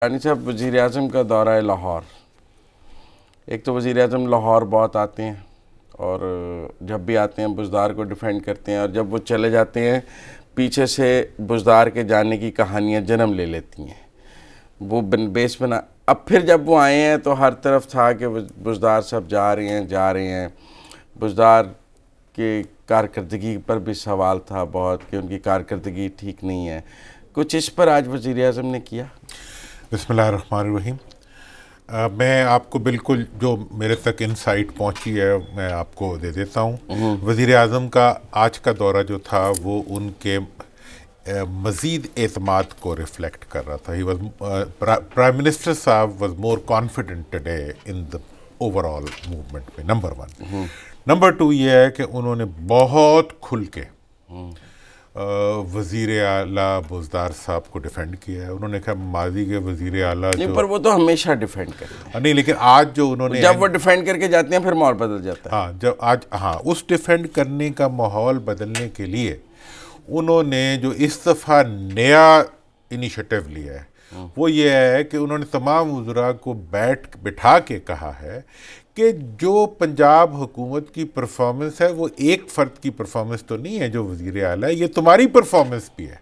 یعنی صاحب وزیر اعظم کا دورہ ہے لاہور. ایک تو وزیر اعظم لاہور بہت آتے ہیں اور جب بھی آتے ہیں بزدار کو ڈیفینڈ کرتے ہیں، اور جب وہ چلے جاتے ہیں پیچھے سے بزدار کے جانے کی کہانیاں جنم لے لیتی ہیں. وہ بیس بنا. اب پھر جب وہ آئے ہیں تو ہر طرف تھا کہ بزدار صاحب جا رہے ہیں. بزدار کے کارکردگی پر بھی سوال تھا بہت کہ ان کی کارکردگی ٹھیک نہیں ہے. کچھ اس پر آج وزیر اعظم نے کیا. بسم اللہ الرحمن الرحیم. میں آپ کو بالکل جو میرے تک انسائٹ پہنچی ہے میں آپ کو دے دیتا ہوں. وزیر اعظم کا آج کا دورہ جو تھا وہ ان کے مزید اعتماد کو ریفلیکٹ کر رہا تھا. پرائم منسٹر صاحب was more confident today in the over all movement میں. نمبر 1. نمبر 2 یہ ہے کہ انہوں نے بہت کھل کے وزیر اعلیٰ بزدار صاحب کو ڈیفینڈ کیا ہے. انہوں نے کہا ماضی کے وزیر اعلیٰ جو پر وہ تو ہمیشہ ڈیفینڈ کرتے ہیں. نہیں، لیکن آج جو انہوں نے جب وہ ڈیفینڈ کر کے جاتے ہیں پھر ماحول بدل جاتا ہے. جب آج اس ڈیفینڈ کرنے کا ماحول بدلنے کے لیے انہوں نے جو اس دفعہ نیا انیشیٹو لیا ہے وہ یہ ہے کہ انہوں نے تمام وزراء کو بٹھا کے کہا ہے کہ جو پنجاب حکومت کی پرفارمنس ہے وہ ایک فرد کی پرفارمنس تو نہیں ہے جو وزیر اعلیٰ ہے، یہ تمہاری پرفارمنس بھی ہے.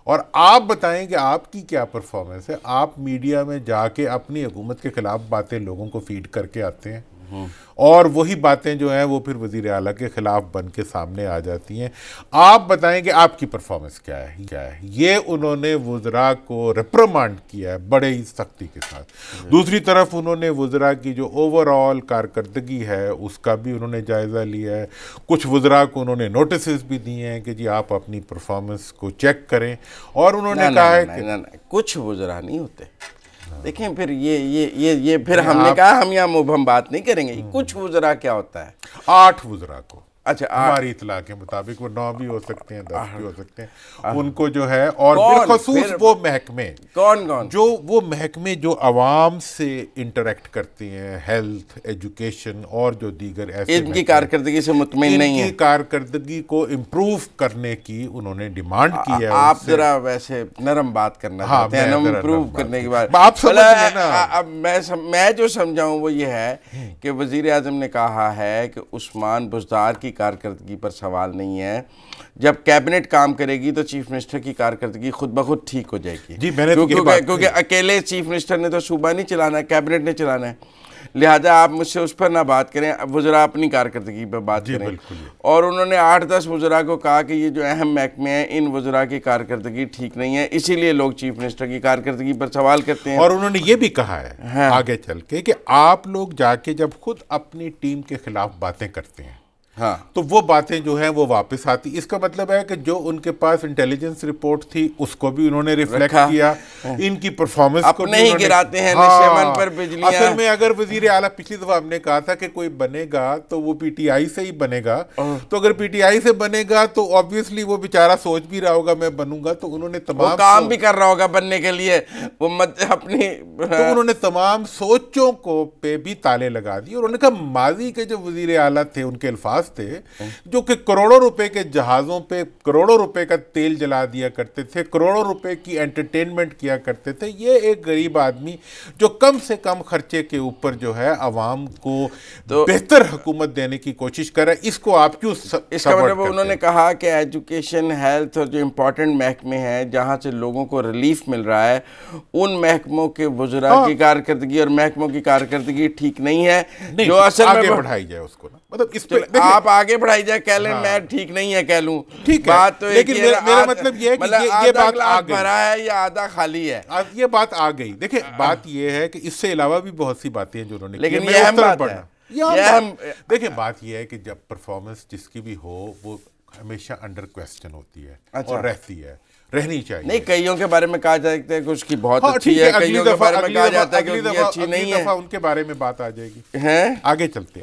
اور آپ بتائیں کہ آپ کی کیا پرفارمنس ہے. آپ میڈیا میں جا کے اپنی حکومت کے خلاف باتیں لوگوں کو فیڈ کر کے آتے ہیں اور وہی باتیں جو ہیں وہ پھر وزیر اعلیٰ کے خلاف بن کے سامنے آ جاتی ہیں. آپ بتائیں کہ آپ کی پرفارمنس کیا ہے. یہ انہوں نے وزراء کو ریپریمانڈ کیا ہے بڑے ہی سختی کے ساتھ. دوسری طرف انہوں نے وزراء کی جو اوور آل کارکردگی ہے اس کا بھی انہوں نے جائزہ لیا ہے. کچھ وزراء کو انہوں نے نوٹسز بھی دیے ہیں کہ جی آپ اپنی پرفارمنس کو چیک کریں. اور انہوں نے کہا ہے کہ کچھ وزراء نہیں ہوتے. دیکھیں پھر یہ پھر ہم نے کہا ہم یہاں مبہم بات نہیں کریں گے. کچھ وزراء کیا ہوتا ہے؟ 8 وزراء کو اچھا ہماری اطلاع کے مطابق، وہ 9 بھی ہو سکتے ہیں 10 بھی ہو سکتے ہیں، ان کو جو ہے. اور بالخصوص وہ محکمے کون جو وہ محکمے جو عوام سے انٹریکٹ کرتے ہیں، ہیلتھ، ایجوکیشن اور جو دیگر ایسے ان کی کارکردگی سے مطمئن نہیں ہیں. ان کی کارکردگی کو امپروو کرنے کی انہوں نے ڈیمانڈ کی ہے. آپ ذرا ویسے نرم بات کرنا چاہتے ہیں امپروو کرنے کی بات. آپ سمجھ لینا. اب میں جو سمجھاؤں وہ یہ ہے کہ وزیر اعظم نے کہا ہے کہ عثمان بزدار کی کارکردگی پر سوال نہیں ہے. جب کیبنٹ کام کرے گی تو چیف منسٹر کی کارکردگی خود بخود ٹھیک ہو جائے گی. کیونکہ اکیلے چیف منسٹر نے تو صوبہ نہیں چلانا ہے، کیبنٹ نے چلانا ہے. لہذا آپ مجھ سے اس پر نہ بات کریں، وزراء اپنی کارکردگی پر بات کریں. اور انہوں نے 8-10 وزراء کو کہا کہ یہ جو اہم محکمے ہیں ان وزراء کی کارکردگی ٹھیک نہیں ہے، اسی لیے لوگ چیف منسٹر کی کارکردگی پر سوال کرتے ہیں. اور انہوں نے یہ بھی کہا ہے آگے چل کے کہ آپ لوگ جا کے جب خود اپنی ٹیم کے خلاف باتیں کرتے ہیں تو وہ باتیں جو ہیں وہ واپس آتی. اس کا مطلب ہے کہ جو ان کے پاس انٹیلیجنس رپورٹ تھی اس کو بھی انہوں نے ریفلیکٹ کیا، ان کی پرفارمنس کو اپنے ہی گراتے ہیں نشیمن پر بجلیاں. اصل میں اگر وزیر اعلیٰ پچھلی دفعہ ہم نے کہا تھا کہ کوئی بنے گا تو وہ پی ٹی آئی سے ہی بنے گا، تو اگر پی ٹی آئی سے بنے گا تو آبویسلی وہ بیچارہ سوچ بھی رہا ہوگا میں بنوں گا. تو انہوں نے تمام کام بھی کر رہا ہوگا بننے کے لیے، وہ اپنی تو انہوں نے تمام سوچوں کو پہ بھی تالے لگا دی. اور انہوں نے کہا ماضی کے جو وزیر اعلیٰ تھے ان کے الفاظ تھے جو کہ کروڑوں روپے کے جہازوں پہ کروڑوں روپے کا تیل جلا دیا کرتے تھے، کروڑوں روپے کی انٹرٹینمنٹ کیا کرتے تھے. یہ ایک غریب آدمی جو کم سے کم خرچے کے اوپر جو ہے عوام کو بہتر حکومت دینے کی کوشش کر رہا ہے، اس کو آپ کیوں اس کا مطلب انہوں نے کہا کہ ایجوکیشن، ہیلتھ اور جو امپورٹنٹ محکمے ہیں جہاں سے لوگوں کو ریلیف مل رہا ہے ان محکموں کے وزراء کی کارکردگی اور محکموں کی کارکردگی ٹھیک نہیں ہے. جو اصل میں آگے بڑھائی جائے اس کو نا، مطلب اس پہ آپ آگے بڑھائی جائے کہہ لیں میں ٹھیک نہیں ہے کہہ لوں، ٹھیک ہے. بات تو لیکن میرا مطلب یہ ہے کہ یہ بات آ گئی، بھرا ہے یا آدھا خالی ہے. یہ بات آ گئی. دیکھیں بات یہ ہے کہ اس سے علاوہ بھی بہت سی باتیں ہیں جو انہوں نے کی. لیکن یہ اہم بات ہے. دیکھیں بات یہ ہے کہ جب پرفارمنس جس کی بھی ہو وہ ہمیشہ انڈر کویسچن ہوتی ہے اور رہتی ہے، رہنی چاہیے. نہیں، کئیوں کے بارے میں کہا جاتا ہے کہ اس کی بہت اچھی ہے، کئیوں کے بارے میں کہا جاتا ہے کہ اس کی اچھی نہیں ہے. ان کے بارے میں بات آ جائے گی. آگے چلتے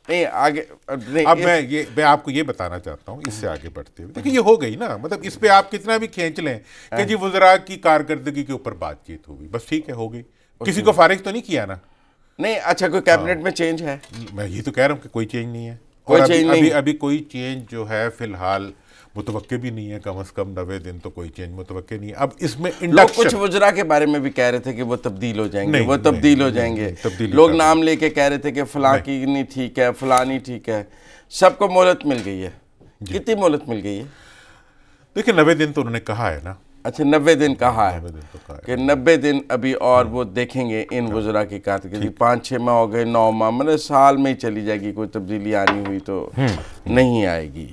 نہیں آگے. اب میں آپ کو یہ بتانا چاہتا ہوں اس سے آگے بڑھتے ہوئے. دیکھیں یہ ہو گئی نا، مطلب اس پہ آپ کتنا بھی کھینچ لیں کہ جی وزراء کی کارکردگی کے اوپر بات چیت ہوگی، بس ٹھیک ہے ہو گئی. کسی کو فارغ تو نہیں کیا نا. نہیں اچھا کوئی کیبنٹ میں چینج ہے؟ میں یہ تو کہہ رہا ہوں کہ کوئی چینج نہیں ہے. ابھی کوئی چینج جو ہے فی الحال متوقع بھی نہیں ہے، کم از کم 90 دن تو کوئی چینج متوقع نہیں ہے۔ اب اس میں لوگ کچھ وزراء کے بارے میں بھی کہہ رہے تھے کہ وہ تبدیل ہو جائیں گے، وہ تبدیل ہو جائیں گے، لوگ نام لے کے کہہ رہے تھے کہ فلاں کی نہیں ٹھیک ہے، فلاں نہیں ٹھیک ہے، سب کو مہلت مل گئی ہے۔ کتنی مہلت مل گئی ہے؟ دیکھیں 90 دن تو انہوں نے کہا ہے نا۔ اچھا 90 دن کہا ہے کہ 90 دن ابھی اور وہ دیکھیں گے ان وزراء کی کارکردگی، 5-6 ماہ ہو گئے، 9 ماہ، مطلب سال میں ہی چلی جائے گی، کوئی تبدیلی آنی ہوئی تو نہیں آئے گی۔